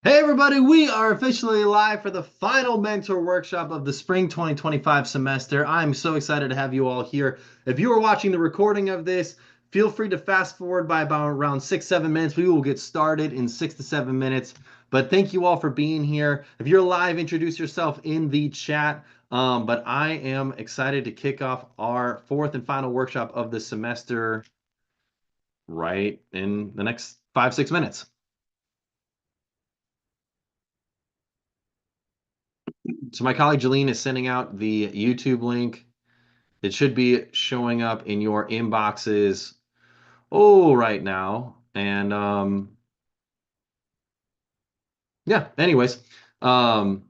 Hey everybody, we are officially live for the final mentor workshop of the spring 2025 semester. I'm so excited to have you all here. If you are watching the recording of this, feel free to fast forward by about around 6-7 minutes. We will get started in 6 to 7 minutes. But thank you all for being here. If you're live, introduce yourself in the chat. But I am excited to kick off our fourth and final workshop of the semester right in the next 5-6 minutes. So my colleague Jeline is sending out the YouTube link. It should be showing up in your inboxes right now. And yeah, anyways, um,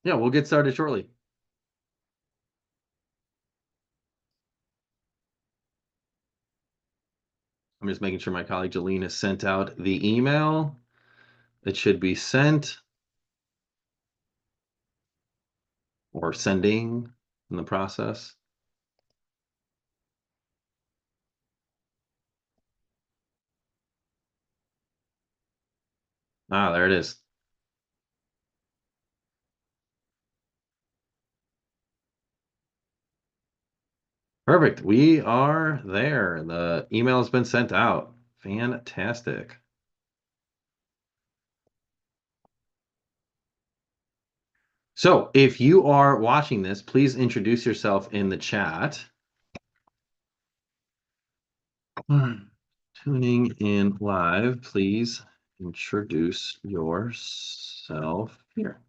yeah, we'll get started shortly. I'm just making sure my colleague Jeline has sent out the email. It should be sent or sending in the process. Ah, there it is. Perfect. We are there. The email has been sent out. Fantastic. So if you are watching this, please introduce yourself in the chat. Tuning in live, please introduce yourself here.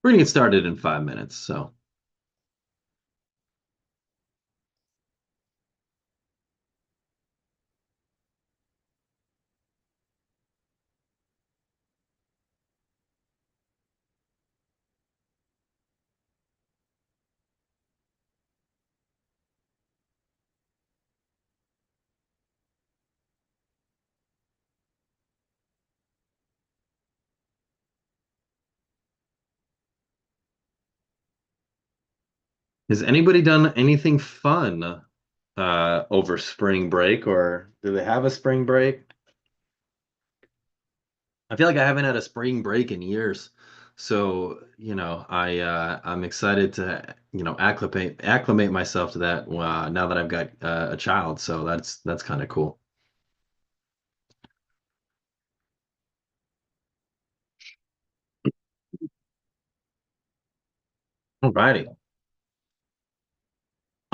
We're gonna get started in 5 minutes, so. Has anybody done anything fun over spring break, or do they have a spring break? I feel like I haven't had a spring break in years. So, I'm excited to, acclimate myself to that now that I've got a child. So that's kind of cool. All righty.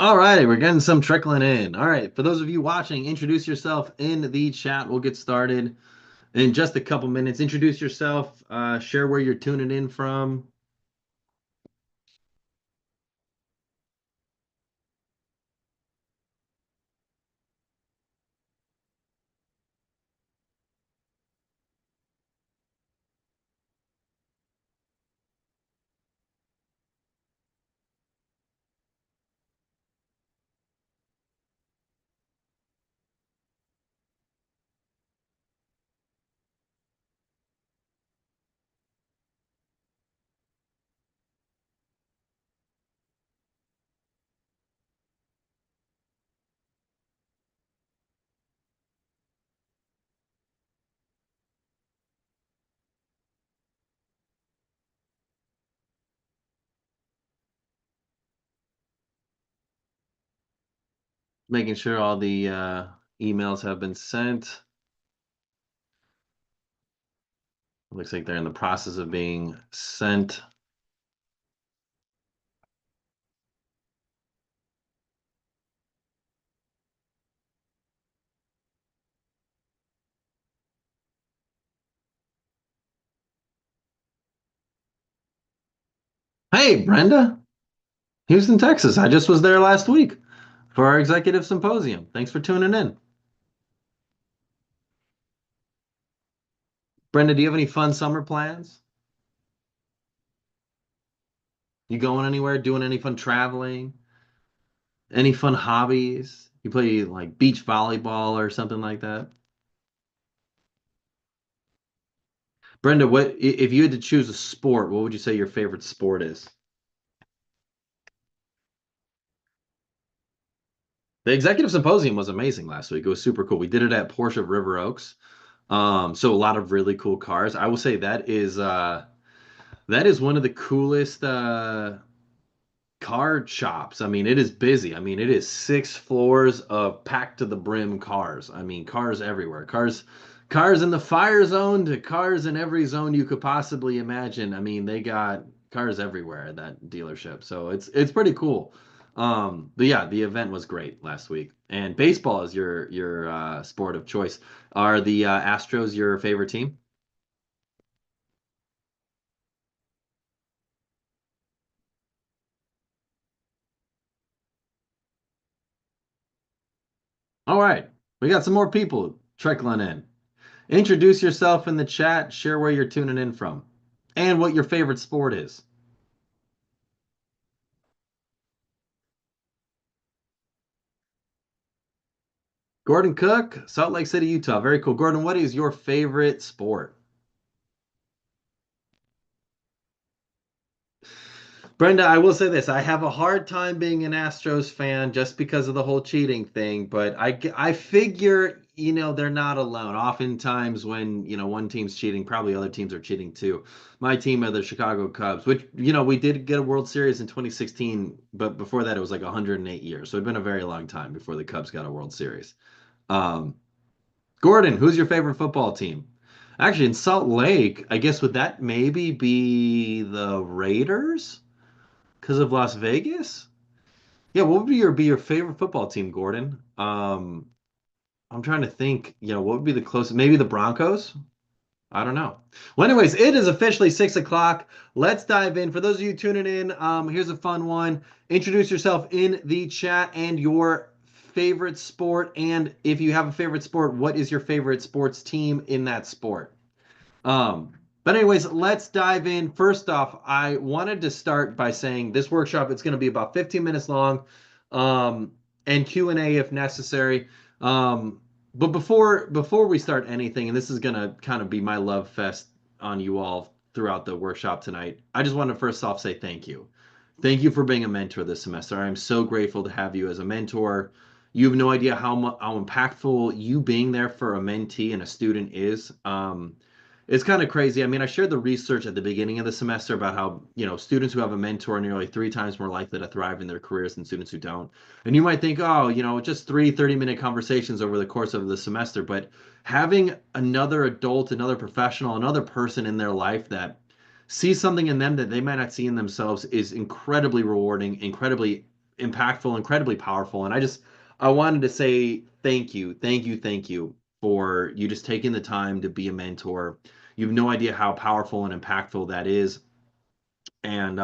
All righty, we're getting some trickling in. All right, for those of you watching, introduce yourself in the chat. We'll get started in just a couple minutes. Introduce yourself, share where you're tuning in from. Making sure all the emails have been sent. Looks like they're in the process of being sent. Hey, Brenda, Houston, Texas. I just was there last week for our executive symposium. Thanks for tuning in. Brenda, do you have any fun summer plans? You going anywhere? Doing any fun traveling? Any fun hobbies? You play like beach volleyball or something like that? Brenda, if you had to choose a sport, what would you say your favorite sport is? The executive symposium was amazing last week. It was super cool. We did it at Porsche River Oaks. So a lot of really cool cars. I will say that is one of the coolest car shops. I mean, it is busy. I mean, it is 6 floors of packed to the brim cars. I mean, cars everywhere. Cars in the fire zone to cars in every zone you could possibly imagine. I mean, they got cars everywhere at that dealership. So it's pretty cool. But yeah, the event was great last week. And baseball is your sport of choice. Are the Astros your favorite team? All right, we got some more people trickling in. Introduce yourself in the chat, share where you're tuning in from, and what your favorite sport is. Gordon Cook, Salt Lake City, Utah. Very cool. Gordon, what is your favorite sport? Brenda, I will say this. I have a hard time being an Astros fan just because of the whole cheating thing, but I figure, they're not alone. Oftentimes when, one team's cheating, probably other teams are cheating too. My team are the Chicago Cubs, which, we did get a World Series in 2016, but before that it was like 108 years. So it'd been a very long time before the Cubs got a World Series. Um, Gordon, who's your favorite football team? Actually, in Salt Lake, I guess would that maybe be the Raiders? Because of Las Vegas? Yeah, what would be your favorite football team, Gordon? I'm trying to think, what would be the closest? Maybe the Broncos? I don't know. Well, anyways, it is officially 6 o'clock. Let's dive in. For those of you tuning in, here's a fun one. Introduce yourself in the chat and your favorite sport. And if you have a favorite sport, what is your favorite sports team in that sport? Um, but anyways, let's dive in. First off, I wanted to start by saying this workshop it's going to be about 15 minutes long, um, and Q&A if necessary. But before we start anything, and this is going to kind of be my love fest on you all throughout the workshop tonight, I just want to first off say thank you. Thank you for being a mentor this semester. I'm so grateful to have you as a mentor. You have no idea how impactful you being there for a mentee and a student is. It's kind of crazy. I mean, I shared the research at the beginning of the semester about how, students who have a mentor are nearly 3 times more likely to thrive in their careers than students who don't. And you might think, oh, just three 30-minute conversations over the course of the semester. But having another adult, another professional, another person in their life that sees something in them that they might not see in themselves is incredibly rewarding, incredibly impactful, incredibly powerful. And I wanted to say thank you, thank you, thank you for you just taking the time to be a mentor. You have no idea how powerful and impactful that is. And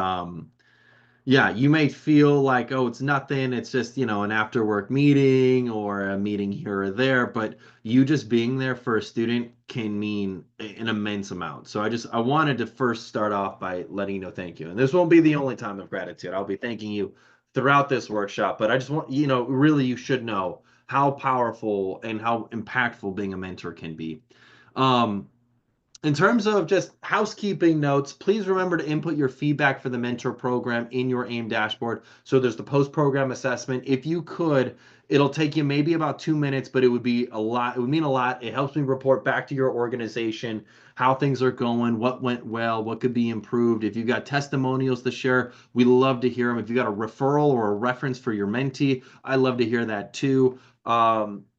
yeah, you may feel like, oh, it's nothing. It's just, an after work meeting or a meeting here or there. But you just being there for a student can mean an immense amount. So I wanted to first start off by letting you know thank you. And this won't be the only time of gratitude. I'll be thanking you throughout this workshop. But I just want, really you should know how powerful and how impactful being a mentor can be. Um, in terms of just housekeeping notes, please remember to input your feedback for the mentor program in your AIM dashboard. So there's the post-program assessment. If you could, it'll take you maybe about 2 minutes, but it would be a lot. It would mean a lot. It helps me report back to your organization how things are going, what went well, what could be improved. If you've got testimonials to share, we love to hear them. If you got a referral or a reference for your mentee, I love to hear that too.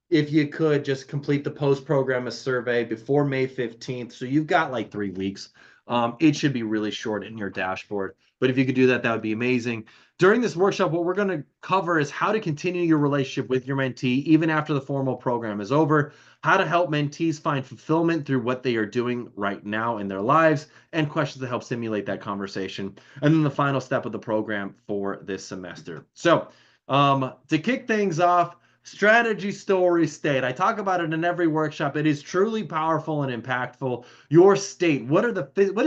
If you could just complete the post-program survey before May 15th. So you've got like 3 weeks. It should be really short in your dashboard. But if you could do that, that would be amazing. During this workshop, what we're going to cover is how to continue your relationship with your mentee even after the formal program is over, how to help mentees find fulfillment through what they are doing right now in their lives, and questions to help simulate that conversation. And then the final step of the program for this semester. So to kick things off, strategy story state. I talk about it in every workshop. It is truly powerful and impactful. Your state. What is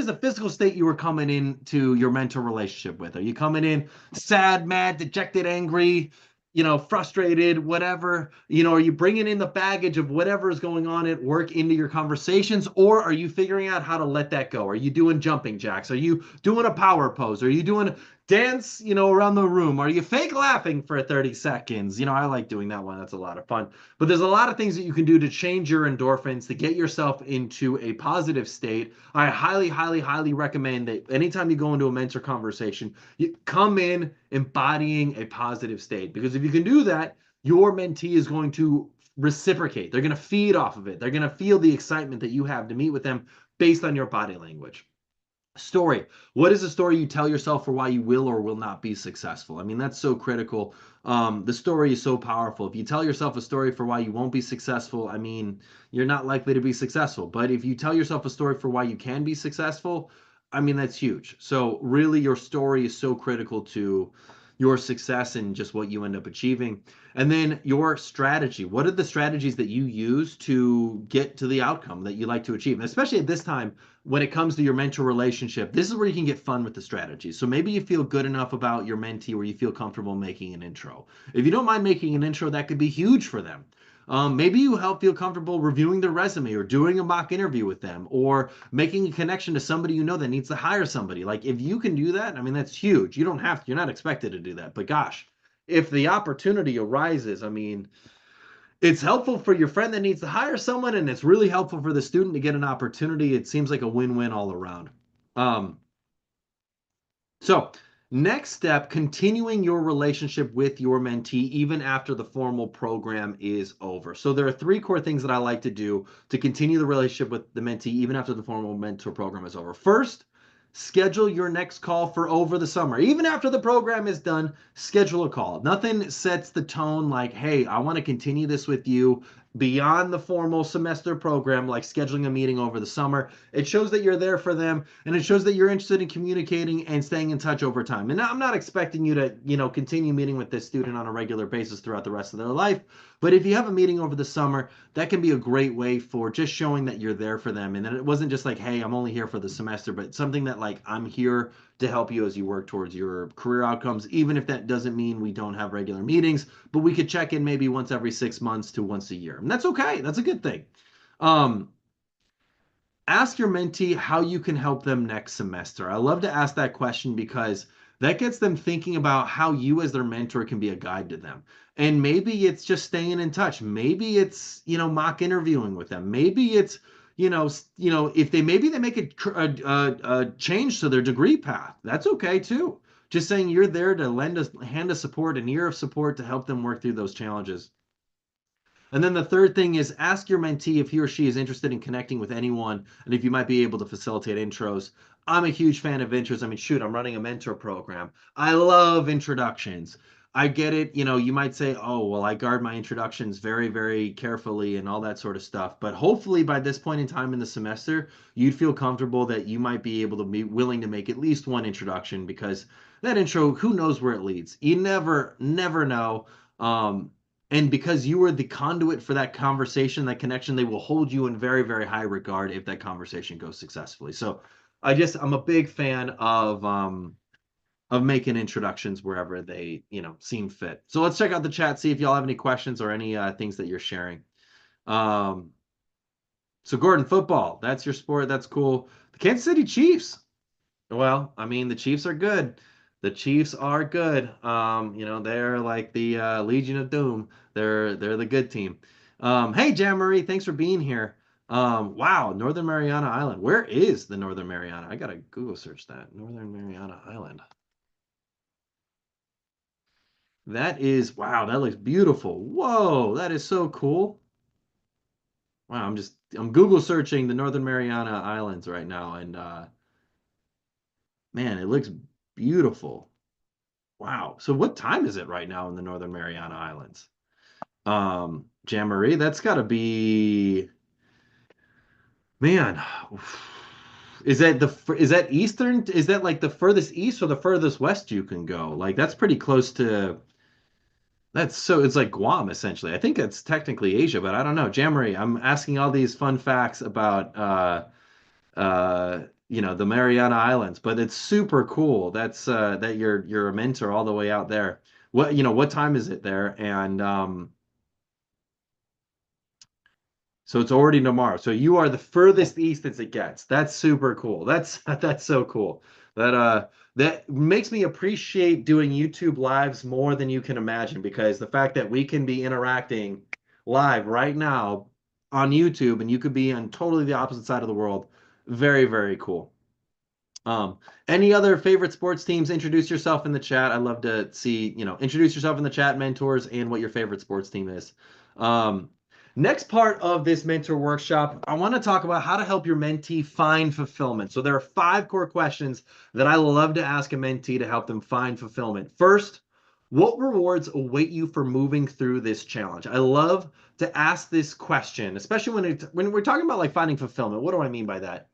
the physical state you are coming into your mentor relationship with? Are you coming in sad, mad, dejected, angry? frustrated, whatever, are you bringing in the baggage of whatever is going on at work into your conversations, or are you figuring out how to let that go? Are you doing jumping jacks? Are you doing a power pose? Are you doing a dance, around the room? Are you fake laughing for 30 seconds? I like doing that one. That's a lot of fun. But there's a lot of things that you can do to change your endorphins, to get yourself into a positive state. I highly, highly, highly recommend that anytime you go into a mentor conversation, you come in embodying a positive state, because if you can do that, your mentee is going to reciprocate. They're going to feed off of it. They're going to feel the excitement that you have to meet with them based on your body language. Story. What is the story you tell yourself for why you will or will not be successful? I mean, that's so critical. The story is so powerful. If you tell yourself a story for why you won't be successful, I mean, you're not likely to be successful. But if you tell yourself a story for why you can be successful, I mean, that's huge. So really, your story is so critical to your success and just what you end up achieving. And then your strategy. What are the strategies that you use to get to the outcome that you like to achieve? And especially at this time, when it comes to your mentor relationship, this is where you can get fun with the strategy. So maybe you feel good enough about your mentee where you feel comfortable making an intro. If you don't mind making an intro, that could be huge for them. Maybe you help feel comfortable reviewing their resume or doing a mock interview with them or making a connection to somebody that needs to hire somebody. Like if you can do that, I mean, that's huge. You don't have to, you're not expected to do that. But gosh, if the opportunity arises, I mean, it's helpful for your friend that needs to hire someone, and it's really helpful for the student to get an opportunity. It seems like a win-win all around. Um, so, next step, continuing your relationship with your mentee even after the formal program is over. So, there are three core things that I like to do to continue the relationship with the mentee even after the formal mentor program is over. First, schedule your next call for over the summer. Even after the program is done, schedule a call. Nothing sets the tone like, hey, I want to continue this with you beyond the formal semester program, like scheduling a meeting over the summer. It shows that you're there for them, and it shows that you're interested in communicating and staying in touch over time. And I'm not expecting you to, continue meeting with this student on a regular basis throughout the rest of their life. But if you have a meeting over the summer, that can be a great way for just showing that you're there for them. And then it wasn't just like, hey, I'm only here for the semester, but something that like, I'm here to help you as you work towards your career outcomes, even if that doesn't mean we don't have regular meetings, but we could check in maybe once every 6 months to once a year. And that's okay. That's a good thing. Um, Ask your mentee how you can help them next semester. I love to ask that question because that gets them thinking about how you as their mentor can be a guide to them. And maybe it's just staying in touch. Maybe it's, mock interviewing with them. Maybe it's, if they make a change to their degree path, that's okay too. Just saying you're there to lend a hand of support, an ear of support to help them work through those challenges. And then the third thing is ask your mentee if he or she is interested in connecting with anyone and if you might be able to facilitate intros. I'm a huge fan of intros. I mean, shoot, I'm running a mentor program. I love introductions. I get it. You might say, oh, well, I guard my introductions very, very carefully and all that sort of stuff. But hopefully by this point in time in the semester, you'd feel comfortable that you might be able to be willing to make at least one introduction because that intro, who knows where it leads? You never, never know. And because you were the conduit for that conversation, that connection, they will hold you in very, very high regard if that conversation goes successfully. So I'm a big fan of making introductions wherever they, seem fit. So let's check out the chat, see if y'all have any questions or any things that you're sharing. Um, so Gordon, football, that's your sport. That's cool. The Kansas City Chiefs. Well, I mean, the Chiefs are good. The Chiefs are good. They're like the Legion of Doom. They're the good team. Hey, Jan Marie, thanks for being here. Wow, Northern Mariana Island. Where is the Northern Mariana? I gotta Google search that. Northern Mariana Island. That is, wow, that looks beautiful. Whoa, that is so cool. Wow, I'm Google searching the Northern Mariana Islands right now, and man, it looks beautiful. Wow. So what time is it right now in the Northern Mariana Islands? Jamboree, that's got to be, man. Is that Eastern? Is that like the furthest east or the furthest west you can go? Like that's pretty close to it's like Guam essentially. I think it's technically Asia, but I don't know. Jamboree, I'm asking all these fun facts about the Mariana Islands, but it's super cool. That's that you're a mentor all the way out there. what time is it there? And so it's already tomorrow. So you are the furthest east as it gets. That's super cool. That's that's so cool. That makes me appreciate doing YouTube lives more than you can imagine, because the fact that we can be interacting live right now on YouTube and you could be on totally the opposite side of the world, very, very cool. Um, any other favorite sports teams? Introduce yourself in the chat. I'd love to see, introduce yourself in the chat, mentors, and what your favorite sports team is. Um, Next part of this mentor workshop, I want to talk about how to help your mentee find fulfillment. So there are 5 core questions that I love to ask a mentee to help them find fulfillment. First, what rewards await you for moving through this challenge? I love to ask this question, especially when we're talking about like finding fulfillment. What do I mean by that?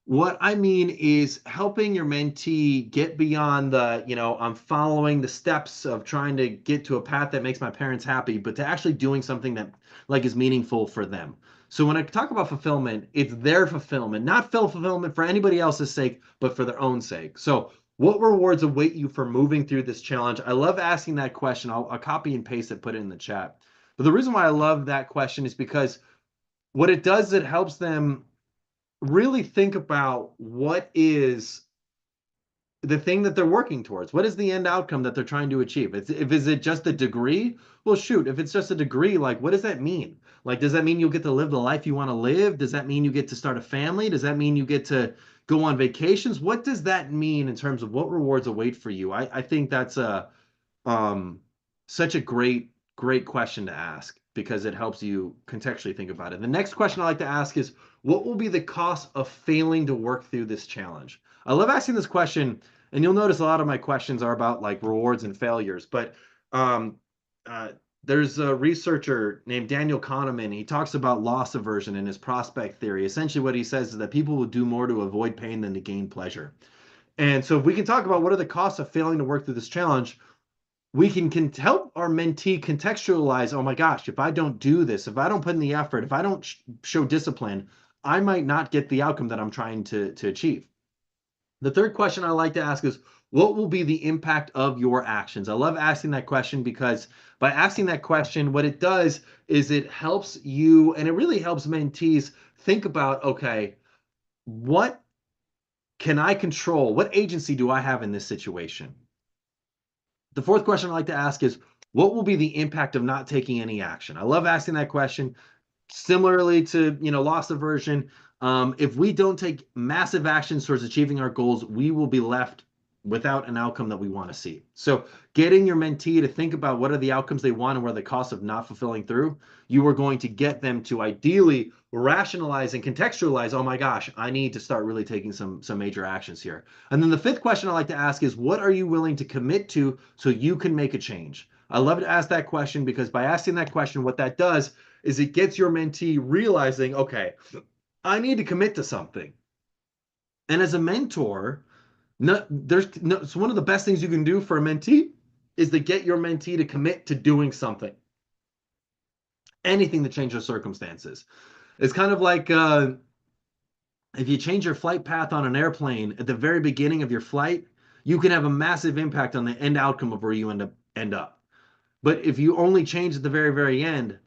What I mean is helping your mentee get beyond I'm following the steps of trying to get to a path that makes my parents happy, but to actually doing something that like is meaningful for them. So when I talk about fulfillment, it's their fulfillment, not fulfillment for anybody else's sake, but for their own sake. So what rewards await you for moving through this challenge? I love asking that question. I'll copy and paste it, put it in the chat. But the reason why I love that question is because what it does, it helps them really think about what is the thing that they're working towards. What is the end outcome that they're trying to achieve? If is it just a degree? Well, shoot, if it's just a degree, like what does that mean? Like, does that mean you'll get to live the life you want to live? Does that mean you get to start a family? Does that mean you get to go on vacations? What does that mean in terms of what rewards await for you? I think that's um, such a great question to ask because it helps you contextually think about it. The next question I like to ask is, what will be the cost of failing to work through this challenge? I love asking this question, and you'll notice a lot of my questions are about like rewards and failures. But um, uh, there's a researcher named Daniel Kahneman. He talks about loss aversion in his prospect theory. Essentially, what he says is that people will do more to avoid pain than to gain pleasure. And so, if we can talk about what are the costs of failing to work through this challenge, we can help our mentee contextualize, oh my gosh, if I don't do this, if I don't put in the effort, if I don't show discipline, I might not get the outcome that I'm trying to achieve. The third question I like to ask is, what will be the impact of your actions? I love asking that question because by asking that question, what it does is it helps you, and it really helps mentees think about, okay, what can I control? What agency do I have in this situation? The fourth question I like to ask is, what will be the impact of not taking any action? I love asking that question. Similarly to, loss aversion, if we don't take massive actions towards achieving our goals, we will be left without an outcome that we want to see. So getting your mentee to think about what are the outcomes they want and what are the costs of not fulfilling through, you are going to get them to ideally rationalize and contextualize, oh my gosh, I need to start really taking some major actions here. And then the fifth question I like to ask is, what are you willing to commit to so you can make a change? I love to ask that question because by asking that question, what that does is it gets your mentee realizing, okay, I need to commit to something. And as a mentor, it's one of the best things you can do for a mentee is to get your mentee to commit to doing something, anything to change their circumstances. It's kind of like if you change your flight path on an airplane at the very beginning of your flight, you can have a massive impact on the end outcome of where you end up. But if you only change at the very, very end,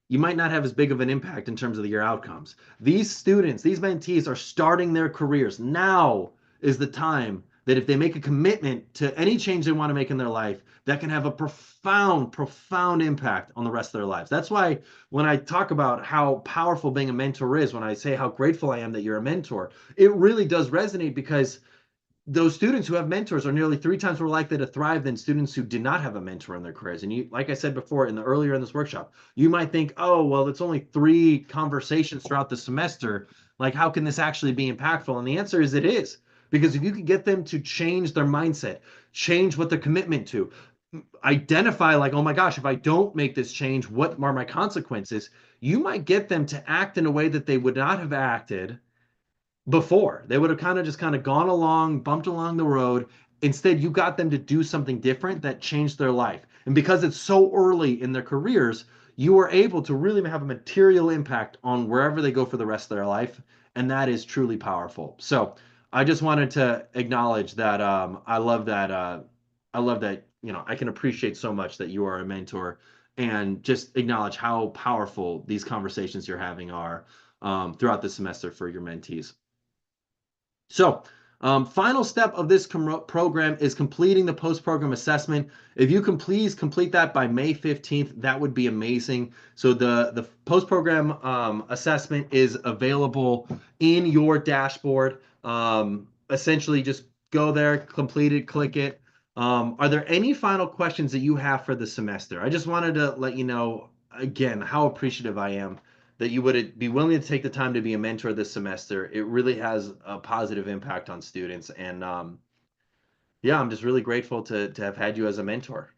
you might not have as big of an impact in terms of your outcomes. These students, these mentees are starting their careers. Now is the time that if they make a commitment to any change they want to make in their life, that can have a profound impact on the rest of their lives. That's why when I talk about how powerful being a mentor is, when I say how grateful I am that you're a mentor, it really does resonate because those students who have mentors are nearly 3 times more likely to thrive than students who did not have a mentor in their careers. And you, like I said before earlier in this workshop, you might think, oh, well, it's only 3 conversations throughout the semester. Like, how can this actually be impactful? And the answer is it is. Because if you can get them to change their mindset, change what they're commitment to, identify like, oh my gosh, if I don't make this change, what are my consequences? You might get them to act in a way that they would not have acted before. They would have kind of gone along, bumped along the road. Instead, you got them to do something different that changed their life. And because it's so early in their careers, you are able to really have a material impact on wherever they go for the rest of their life. And that is truly powerful. So I just wanted to acknowledge that I love that I can appreciate so much that you are a mentor and just acknowledge how powerful these conversations you're having are throughout the semester for your mentees. So, final step of this program is completing the post-program assessment. If you can please complete that by May 15th, that would be amazing. So the post-program assessment is available in your dashboard. Essentially, just go there, complete it, click it. Are there any final questions that you have for the semester? I just wanted to let you know again how appreciative I am that you would be willing to take the time to be a mentor this semester. It really has a positive impact on students. And yeah, I'm just really grateful to have had you as a mentor.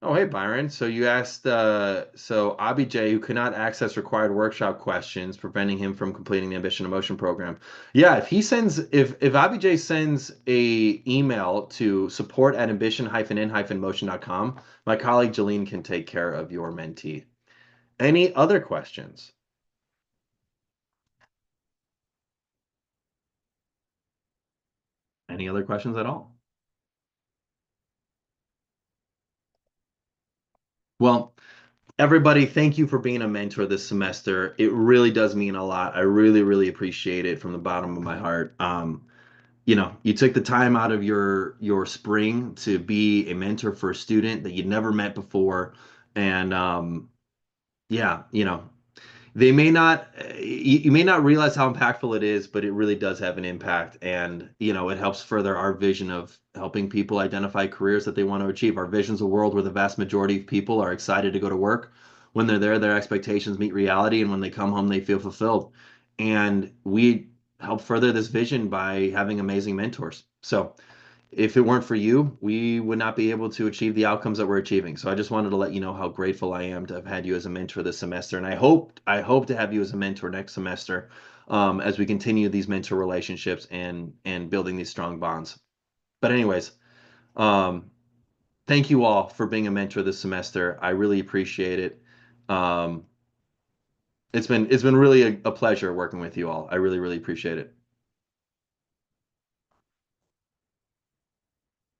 Oh, hey, Byron. So you asked, so Abijay, who could not access required workshop questions, preventing him from completing the Ambition and Motion program. Yeah, if Abijay sends a email to support at ambition-in-motion.com, my colleague Jeline can take care of your mentee. Any other questions? Any other questions at all? Well, everybody, thank you for being a mentor this semester. It really does mean a lot. I really, really appreciate it from the bottom of my heart. You took the time out of your spring to be a mentor for a student that you'd never met before, and yeah, they may not you may not realize how impactful it is, but it really does have an impact. And it helps further our vision of helping people identify careers that they want to achieve. Our vision's a world where the vast majority of people are excited to go to work. When they're there, their expectations meet reality, and when they come home, they feel fulfilled. And we help further this vision by having amazing mentors. So if it weren't for you, we would not be able to achieve the outcomes that we're achieving. So I just wanted to let you know how grateful I am to have had you as a mentor this semester, and I hope to have you as a mentor next semester, as we continue these mentor relationships and building these strong bonds. But anyways, um, thank you all for being a mentor this semester. I really appreciate it. Um, it's been really a pleasure working with you all. I really really appreciate it.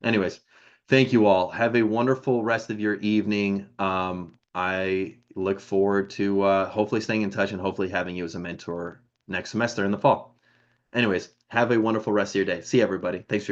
Anyways, thank you all. Have a wonderful rest of your evening. I look forward to hopefully staying in touch and hopefully having you as a mentor next semester in the fall. Anyways, have a wonderful rest of your day. See you, everybody. Thanks for